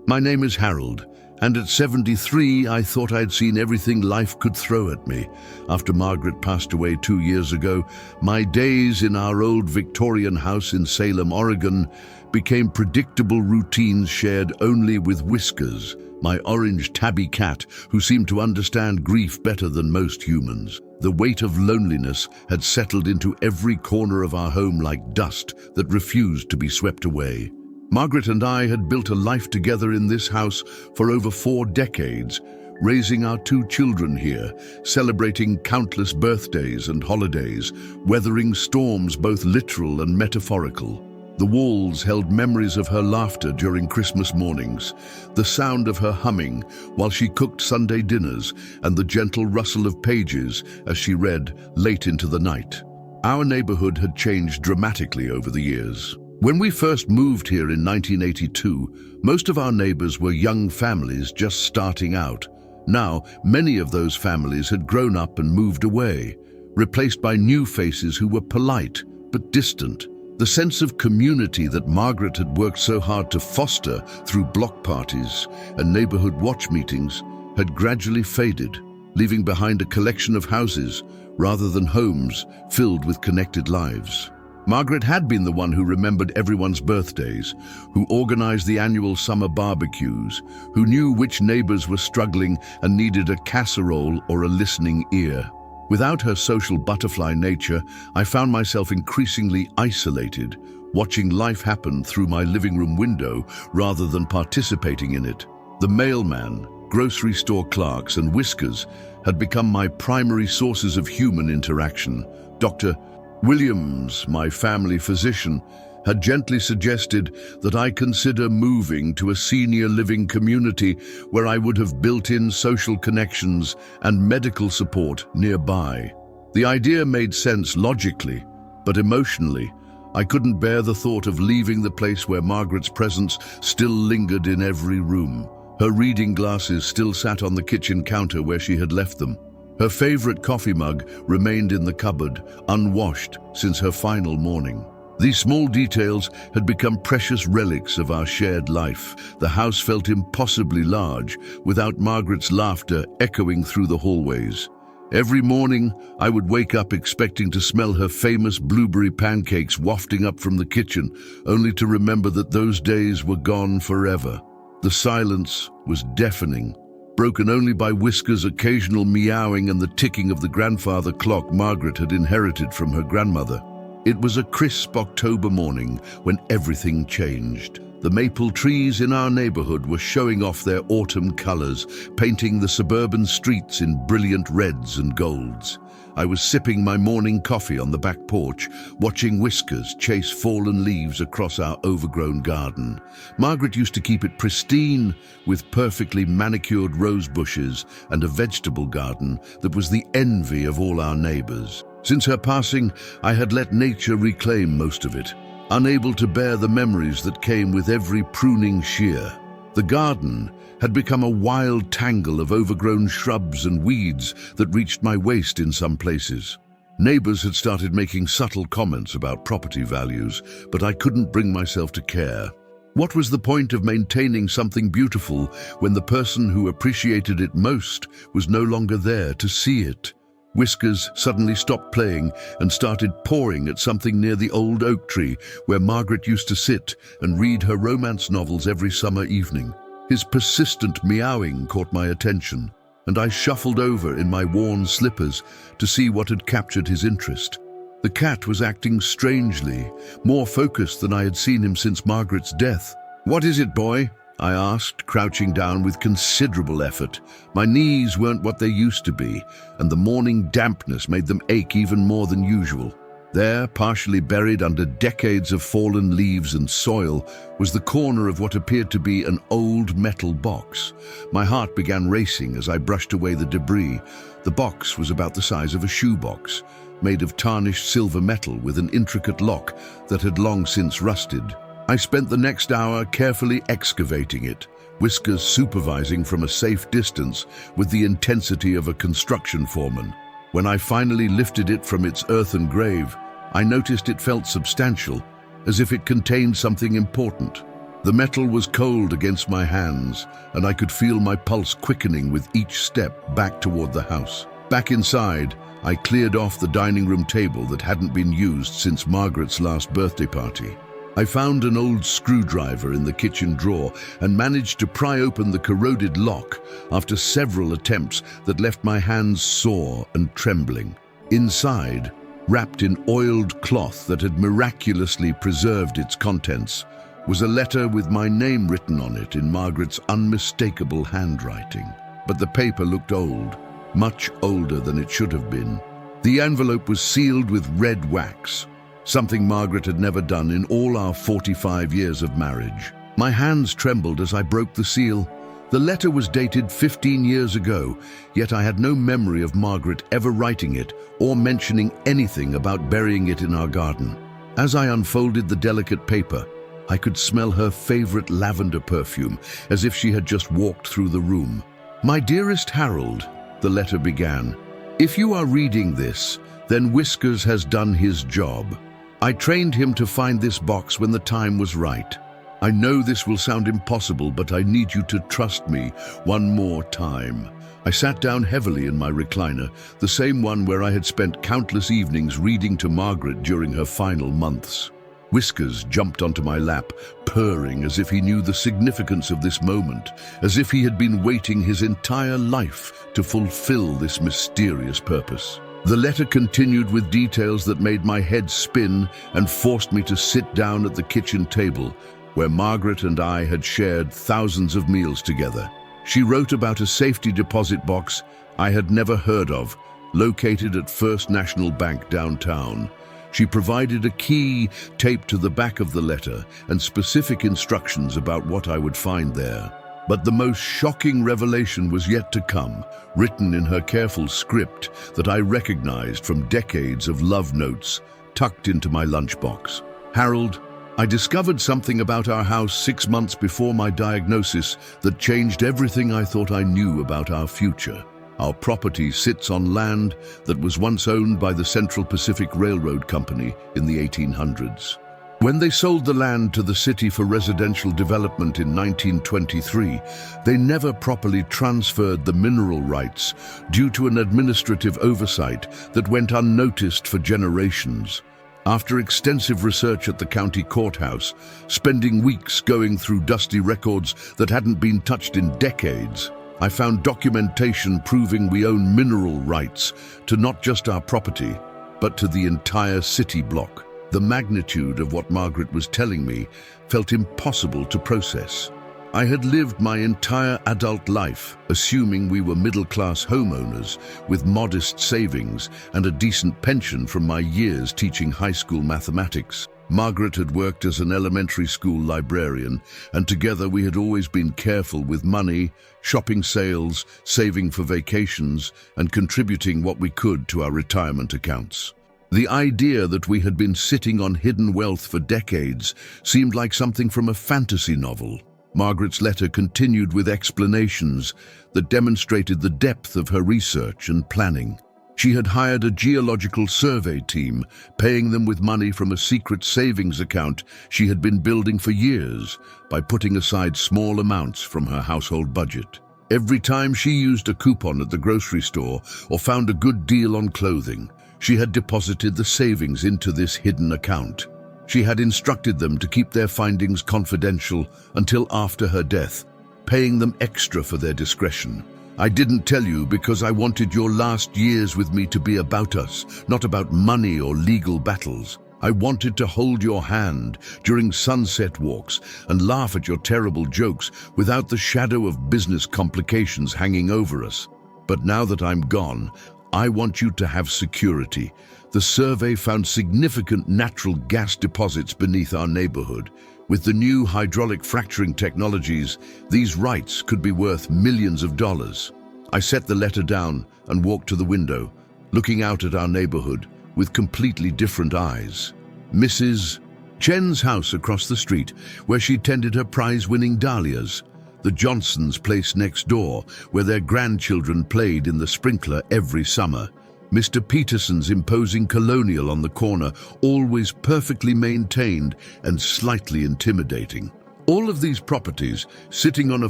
My name is Harold, and at 73 I thought I'd seen everything life could throw at me. After Margaret passed away 2 years ago, my days in our old Victorian house in Salem, Oregon, became predictable routines shared only with Whiskers, my orange tabby cat who seemed to understand grief better than most humans. The weight of loneliness had settled into every corner of our home like dust that refused to be swept away. Margaret and I had built a life together in this house for over 4 decades, raising our 2 children here, celebrating countless birthdays and holidays, weathering storms both literal and metaphorical. The walls held memories of her laughter during Christmas mornings, the sound of her humming while she cooked Sunday dinners, and the gentle rustle of pages as she read late into the night. Our neighborhood had changed dramatically over the years. When we first moved here in 1982, most of our neighbors were young families just starting out. Now, many of those families had grown up and moved away, replaced by new faces who were polite but distant. The sense of community that Margaret had worked so hard to foster through block parties and neighborhood watch meetings had gradually faded, leaving behind a collection of houses rather than homes filled with connected lives. Margaret had been the one who remembered everyone's birthdays, who organized the annual summer barbecues, who knew which neighbors were struggling and needed a casserole or a listening ear. Without her social butterfly nature, I found myself increasingly isolated, watching life happen through my living room window rather than participating in it. The mailman, grocery store clerks, and Whiskers had become my primary sources of human interaction. Dr. Williams, my family physician, had gently suggested that I consider moving to a senior living community where I would have built-in social connections and medical support nearby. The idea made sense logically, but emotionally, I couldn't bear the thought of leaving the place where Margaret's presence still lingered in every room. Her reading glasses still sat on the kitchen counter where she had left them. Her favorite coffee mug remained in the cupboard, unwashed since her final morning. These small details had become precious relics of our shared life. The house felt impossibly large, without Margaret's laughter echoing through the hallways. Every morning, I would wake up expecting to smell her famous blueberry pancakes wafting up from the kitchen, only to remember that those days were gone forever. The silence was deafening, broken only by Whiskers' occasional meowing and the ticking of the grandfather clock Margaret had inherited from her grandmother. It was a crisp October morning when everything changed. The maple trees in our neighborhood were showing off their autumn colors, painting the suburban streets in brilliant reds and golds. I was sipping my morning coffee on the back porch, watching Whiskers chase fallen leaves across our overgrown garden. Margaret used to keep it pristine, with perfectly manicured rose bushes and a vegetable garden that was the envy of all our neighbors. Since her passing, I had let nature reclaim most of it, unable to bear the memories that came with every pruning shear. The garden had become a wild tangle of overgrown shrubs and weeds that reached my waist in some places. Neighbors had started making subtle comments about property values, but I couldn't bring myself to care. What was the point of maintaining something beautiful when the person who appreciated it most was no longer there to see it? Whiskers suddenly stopped playing and started pawing at something near the old oak tree where Margaret used to sit and read her romance novels every summer evening. His persistent meowing caught my attention, and I shuffled over in my worn slippers to see what had captured his interest. The cat was acting strangely, more focused than I had seen him since Margaret's death. "What is it, boy?" I asked, crouching down with considerable effort. My knees weren't what they used to be, and the morning dampness made them ache even more than usual. There, partially buried under decades of fallen leaves and soil, was the corner of what appeared to be an old metal box. My heart began racing as I brushed away the debris. The box was about the size of a shoebox, made of tarnished silver metal with an intricate lock that had long since rusted. I spent the next hour carefully excavating it, Whiskers supervising from a safe distance with the intensity of a construction foreman. When I finally lifted it from its earthen grave, I noticed it felt substantial, as if it contained something important. The metal was cold against my hands, and I could feel my pulse quickening with each step back toward the house. Back inside, I cleared off the dining room table that hadn't been used since Margaret's last birthday party. I found an old screwdriver in the kitchen drawer and managed to pry open the corroded lock after several attempts that left my hands sore and trembling. Inside, wrapped in oiled cloth that had miraculously preserved its contents, was a letter with my name written on it in Margaret's unmistakable handwriting. But the paper looked old, much older than it should have been. The envelope was sealed with red wax, something Margaret had never done in all our 45 years of marriage. My hands trembled as I broke the seal. The letter was dated 15 years ago, yet I had no memory of Margaret ever writing it or mentioning anything about burying it in our garden. As I unfolded the delicate paper, I could smell her favorite lavender perfume, as if she had just walked through the room. "My dearest Harold," the letter began, "if you are reading this, then Whiskers has done his job. I trained him to find this box when the time was right. I know this will sound impossible, but I need you to trust me one more time." I sat down heavily in my recliner, the same one where I had spent countless evenings reading to Margaret during her final months. Whiskers jumped onto my lap, purring as if he knew the significance of this moment, as if he had been waiting his entire life to fulfill this mysterious purpose. The letter continued with details that made my head spin and forced me to sit down at the kitchen table, where Margaret and I had shared thousands of meals together. She wrote about a safety deposit box I had never heard of, located at First National Bank downtown. She provided a key taped to the back of the letter and specific instructions about what I would find there. But the most shocking revelation was yet to come, written in her careful script that I recognized from decades of love notes tucked into my lunchbox. "Harold, I discovered something about our house 6 months before my diagnosis that changed everything I thought I knew about our future. Our property sits on land that was once owned by the Central Pacific Railroad Company in the 1800s. When they sold the land to the city for residential development in 1923, they never properly transferred the mineral rights due to an administrative oversight that went unnoticed for generations. After extensive research at the county courthouse, spending weeks going through dusty records that hadn't been touched in decades, I found documentation proving we own mineral rights to not just our property, but to the entire city block. The magnitude of what Margaret was telling me felt impossible to process. I had lived my entire adult life assuming we were middle-class homeowners with modest savings and a decent pension from my years teaching high school mathematics. Margaret had worked as an elementary school librarian, and together we had always been careful with money, shopping sales, saving for vacations, and contributing what we could to our retirement accounts. The idea that we had been sitting on hidden wealth for decades seemed like something from a fantasy novel. Margaret's letter continued with explanations that demonstrated the depth of her research and planning. She had hired a geological survey team, paying them with money from a secret savings account she had been building for years by putting aside small amounts from her household budget. Every time she used a coupon at the grocery store or found a good deal on clothing, she had deposited the savings into this hidden account. She had instructed them to keep their findings confidential until after her death, paying them extra for their discretion. "I didn't tell you because I wanted your last years with me to be about us, not about money or legal battles. I wanted to hold your hand during sunset walks and laugh at your terrible jokes without the shadow of business complications hanging over us. But now that I'm gone, I want you to have security. The survey found significant natural gas deposits beneath our neighborhood. With the new hydraulic fracturing technologies, these rights could be worth millions of dollars." I set the letter down and walked to the window, looking out at our neighborhood with completely different eyes. Mrs. Chen's house across the street, where she tended her prize-winning dahlias. The Johnsons' place next door, where their grandchildren played in the sprinkler every summer. Mr. Peterson's imposing colonial on the corner, always perfectly maintained and slightly intimidating. All of these properties sitting on a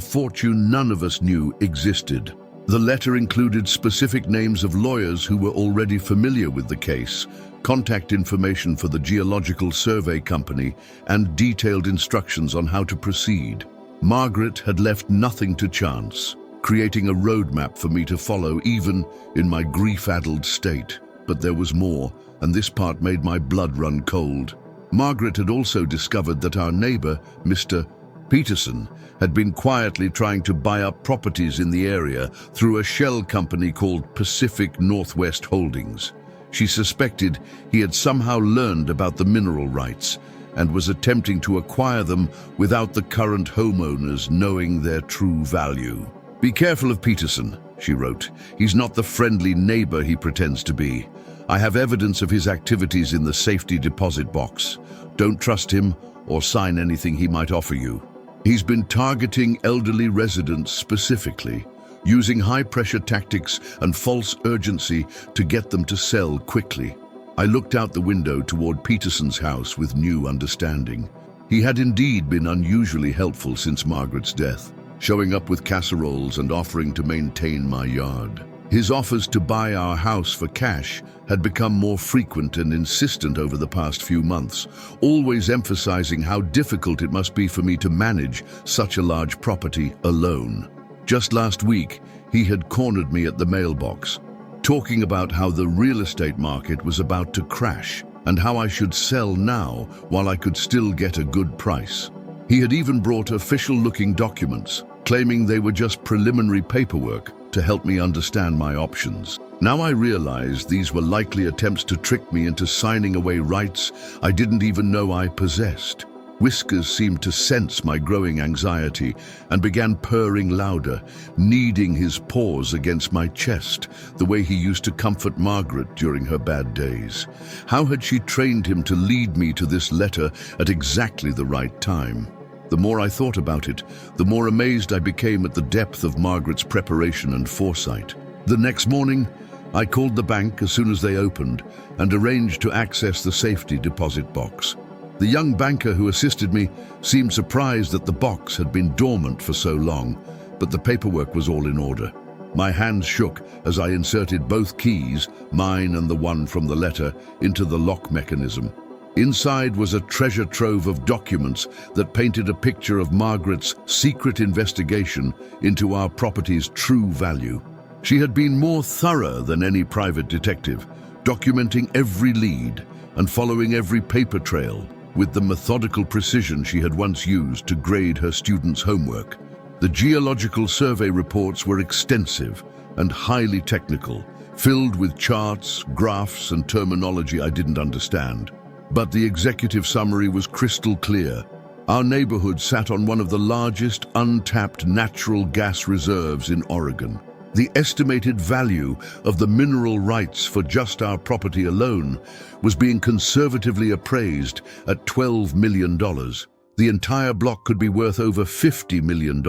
fortune none of us knew existed. The letter included specific names of lawyers who were already familiar with the case, contact information for the Geological Survey Company, and detailed instructions on how to proceed. Margaret had left nothing to chance, creating a roadmap for me to follow even in my grief-addled state. But there was more, and this part made my blood run cold. Margaret had also discovered that our neighbor, Mr. Peterson, had been quietly trying to buy up properties in the area through a shell company called Pacific Northwest Holdings. She suspected he had somehow learned about the mineral rights and was attempting to acquire them without the current homeowners knowing their true value. "Be careful of Peterson," she wrote. "He's not the friendly neighbor he pretends to be. I have evidence of his activities in the safety deposit box. Don't trust him or sign anything he might offer you. He's been targeting elderly residents specifically, using high-pressure tactics and false urgency to get them to sell quickly." I looked out the window toward Peterson's house with new understanding. He had indeed been unusually helpful since Margaret's death, showing up with casseroles and offering to maintain my yard. His offers to buy our house for cash had become more frequent and insistent over the past few months, always emphasizing how difficult it must be for me to manage such a large property alone. Just last week, he had cornered me at the mailbox, talking about how the real estate market was about to crash and how I should sell now while I could still get a good price. He had even brought official-looking documents, claiming they were just preliminary paperwork to help me understand my options. Now I realized these were likely attempts to trick me into signing away rights I didn't even know I possessed. Whiskers seemed to sense my growing anxiety and began purring louder, kneading his paws against my chest, the way he used to comfort Margaret during her bad days. How had she trained him to lead me to this letter at exactly the right time? The more I thought about it, the more amazed I became at the depth of Margaret's preparation and foresight. The next morning, I called the bank as soon as they opened and arranged to access the safety deposit box. The young banker who assisted me seemed surprised that the box had been dormant for so long, but the paperwork was all in order. My hands shook as I inserted both keys, mine and the one from the letter, into the lock mechanism. Inside was a treasure trove of documents that painted a picture of Margaret's secret investigation into our property's true value. She had been more thorough than any private detective, documenting every lead and following every paper trail with the methodical precision she had once used to grade her students' homework. The Geological Survey reports were extensive and highly technical, filled with charts, graphs, and terminology I didn't understand. But the executive summary was crystal clear. Our neighborhood sat on one of the largest untapped natural gas reserves in Oregon. The estimated value of the mineral rights for just our property alone was being conservatively appraised at $12 million. The entire block could be worth over $50 million.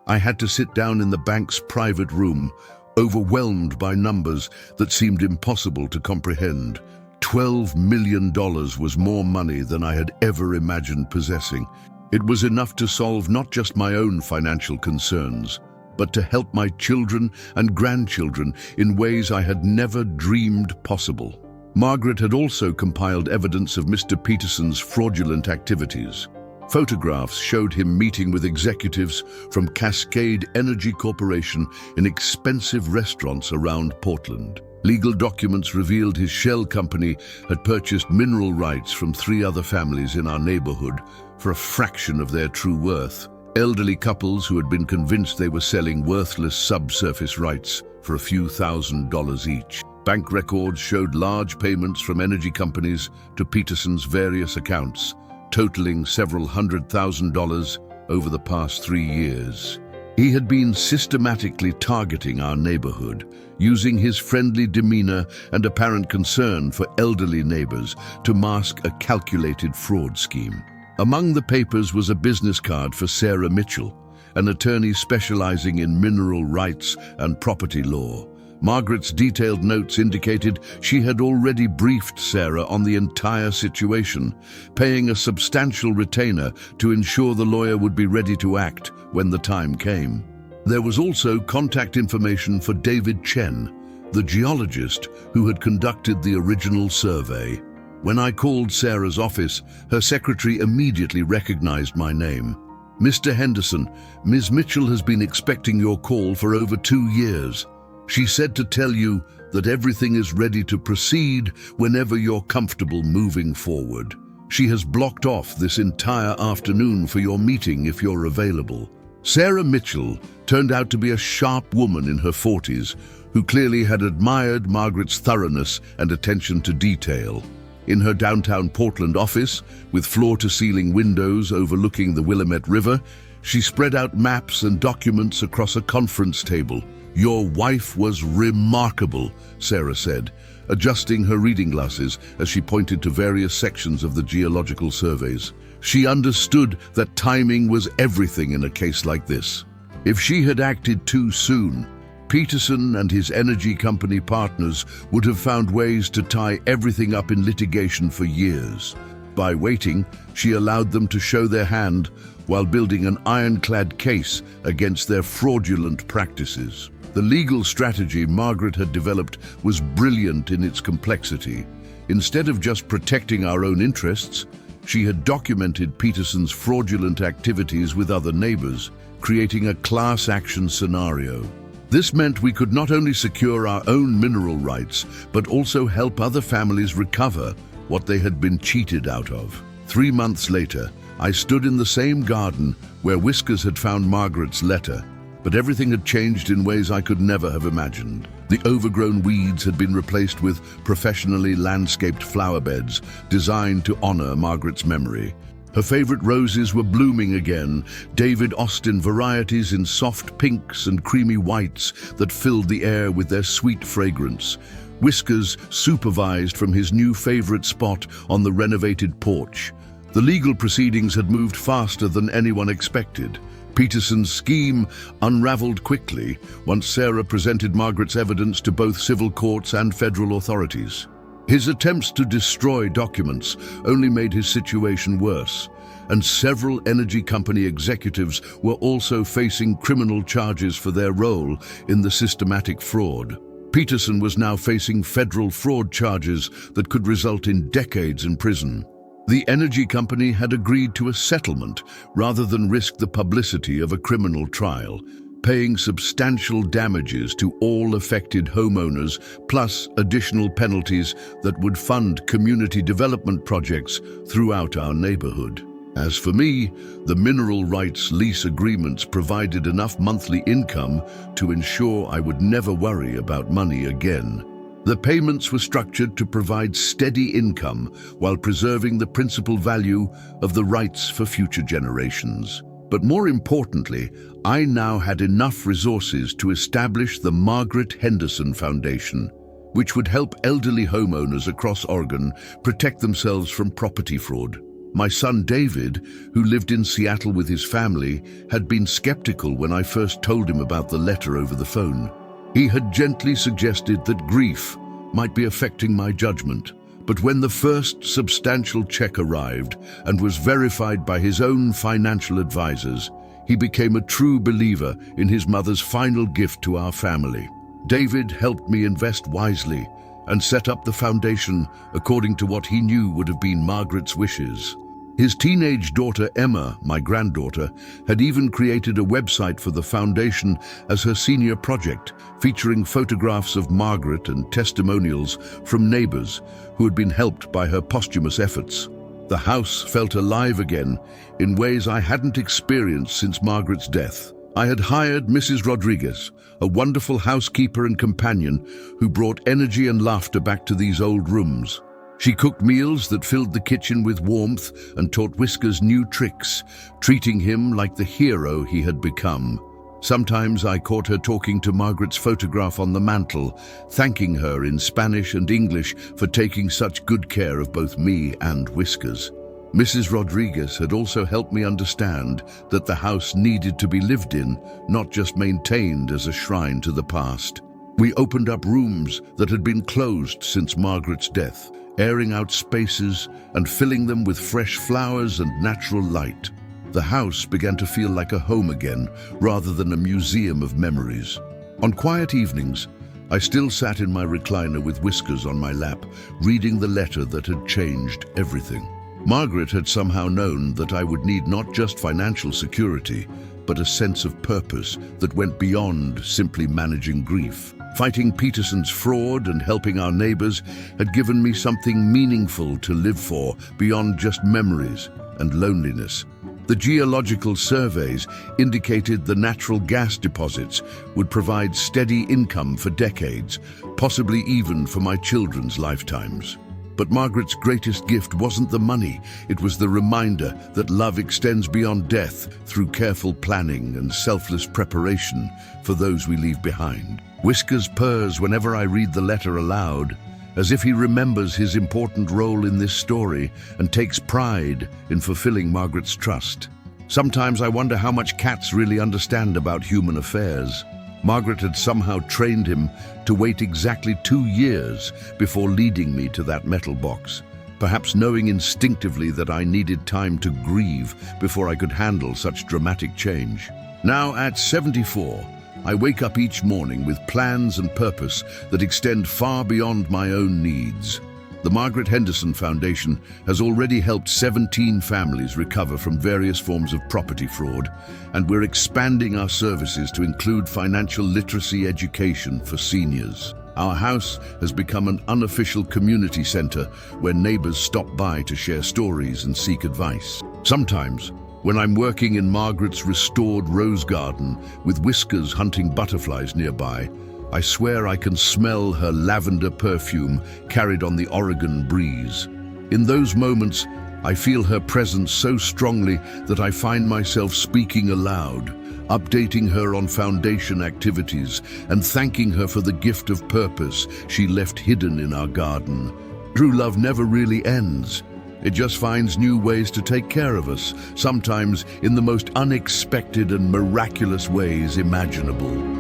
I had to sit down in the bank's private room, overwhelmed by numbers that seemed impossible to comprehend. $12 million was more money than I had ever imagined possessing. It was enough to solve not just my own financial concerns, but to help my children and grandchildren in ways I had never dreamed possible. Margaret had also compiled evidence of Mr. Peterson's fraudulent activities. Photographs showed him meeting with executives from Cascade Energy Corporation in expensive restaurants around Portland. Legal documents revealed his shell company had purchased mineral rights from 3 other families in our neighborhood for a fraction of their true worth. Elderly couples who had been convinced they were selling worthless subsurface rights for a few $1,000s each. Bank records showed large payments from energy companies to Peterson's various accounts, totaling several $100,000 over the past 3 years. He had been systematically targeting our neighborhood, using his friendly demeanor and apparent concern for elderly neighbors to mask a calculated fraud scheme. Among the papers was a business card for Sarah Mitchell, an attorney specializing in mineral rights and property law. Margaret's detailed notes indicated she had already briefed Sarah on the entire situation, paying a substantial retainer to ensure the lawyer would be ready to act when the time came. There was also contact information for David Chen, the geologist who had conducted the original survey. When I called Sarah's office, her secretary immediately recognized my name. "Mr. Henderson, Ms. Mitchell has been expecting your call for over 2 years. She said to tell you that everything is ready to proceed whenever you're comfortable moving forward. She has blocked off this entire afternoon for your meeting if you're available." Sarah Mitchell turned out to be a sharp woman in her 40s who clearly had admired Margaret's thoroughness and attention to detail. In her downtown Portland office, with floor-to-ceiling windows overlooking the Willamette River, she spread out maps and documents across a conference table. "Your wife was remarkable," Sarah said, adjusting her reading glasses as she pointed to various sections of the geological surveys. She understood that timing was everything in a case like this. If she had acted too soon, Peterson and his energy company partners would have found ways to tie everything up in litigation for years. By waiting, she allowed them to show their hand while building an ironclad case against their fraudulent practices. The legal strategy Margaret had developed was brilliant in its complexity. Instead of just protecting our own interests, she had documented Peterson's fraudulent activities with other neighbors, creating a class action scenario. This meant we could not only secure our own mineral rights, but also help other families recover what they had been cheated out of. 3 months later, I stood in the same garden where Whiskers had found Margaret's letter, but everything had changed in ways I could never have imagined. The overgrown weeds had been replaced with professionally landscaped flower beds designed to honor Margaret's memory. Her favorite roses were blooming again, David Austin varieties in soft pinks and creamy whites that filled the air with their sweet fragrance. Whiskers supervised from his new favorite spot on the renovated porch. The legal proceedings had moved faster than anyone expected. Peterson's scheme unraveled quickly once Sarah presented Margaret's evidence to both civil courts and federal authorities. His attempts to destroy documents only made his situation worse, and several energy company executives were also facing criminal charges for their role in the systematic fraud. Peterson was now facing federal fraud charges that could result in decades in prison. The energy company had agreed to a settlement rather than risk the publicity of a criminal trial, paying substantial damages to all affected homeowners, plus additional penalties that would fund community development projects throughout our neighborhood. As for me, the mineral rights lease agreements provided enough monthly income to ensure I would never worry about money again. The payments were structured to provide steady income while preserving the principal value of the rights for future generations. But more importantly, I now had enough resources to establish the Margaret Henderson Foundation, which would help elderly homeowners across Oregon protect themselves from property fraud. My son David, who lived in Seattle with his family, had been skeptical when I first told him about the letter over the phone. He had gently suggested that grief might be affecting my judgment. But when the first substantial check arrived and was verified by his own financial advisors, he became a true believer in his mother's final gift to our family. David helped me invest wisely and set up the foundation according to what he knew would have been Margaret's wishes. His teenage daughter Emma, my granddaughter, had even created a website for the foundation as her senior project, featuring photographs of Margaret and testimonials from neighbors who had been helped by her posthumous efforts. The house felt alive again in ways I hadn't experienced since Margaret's death. I had hired Mrs. Rodriguez, a wonderful housekeeper and companion who brought energy and laughter back to these old rooms. She cooked meals that filled the kitchen with warmth and taught Whiskers new tricks, treating him like the hero he had become. Sometimes I caught her talking to Margaret's photograph on the mantel, thanking her in Spanish and English for taking such good care of both me and Whiskers. Mrs. Rodriguez had also helped me understand that the house needed to be lived in, not just maintained as a shrine to the past. We opened up rooms that had been closed since Margaret's death, airing out spaces and filling them with fresh flowers and natural light. The house began to feel like a home again, rather than a museum of memories. On quiet evenings, I still sat in my recliner with Whiskers on my lap, reading the letter that had changed everything. Margaret had somehow known that I would need not just financial security, but a sense of purpose that went beyond simply managing grief. Fighting Peterson's fraud and helping our neighbors had given me something meaningful to live for beyond just memories and loneliness. The geological surveys indicated the natural gas deposits would provide steady income for decades, possibly even for my children's lifetimes. But Margaret's greatest gift wasn't the money, it was the reminder that love extends beyond death through careful planning and selfless preparation for those we leave behind. Whiskers purrs whenever I read the letter aloud, as if he remembers his important role in this story and takes pride in fulfilling Margaret's trust. Sometimes I wonder how much cats really understand about human affairs. Margaret had somehow trained him to wait exactly 2 years before leading me to that metal box, perhaps knowing instinctively that I needed time to grieve before I could handle such dramatic change. Now at 74, I wake up each morning with plans and purpose that extend far beyond my own needs. The Margaret Henderson Foundation has already helped 17 families recover from various forms of property fraud, and we're expanding our services to include financial literacy education for seniors. Our house has become an unofficial community center where neighbors stop by to share stories and seek advice. Sometimes, when I'm working in Margaret's restored rose garden with Whiskers hunting butterflies nearby, I swear I can smell her lavender perfume carried on the Oregon breeze. In those moments, I feel her presence so strongly that I find myself speaking aloud, updating her on foundation activities and thanking her for the gift of purpose she left hidden in our garden. True love never really ends. It just finds new ways to take care of us, sometimes in the most unexpected and miraculous ways imaginable.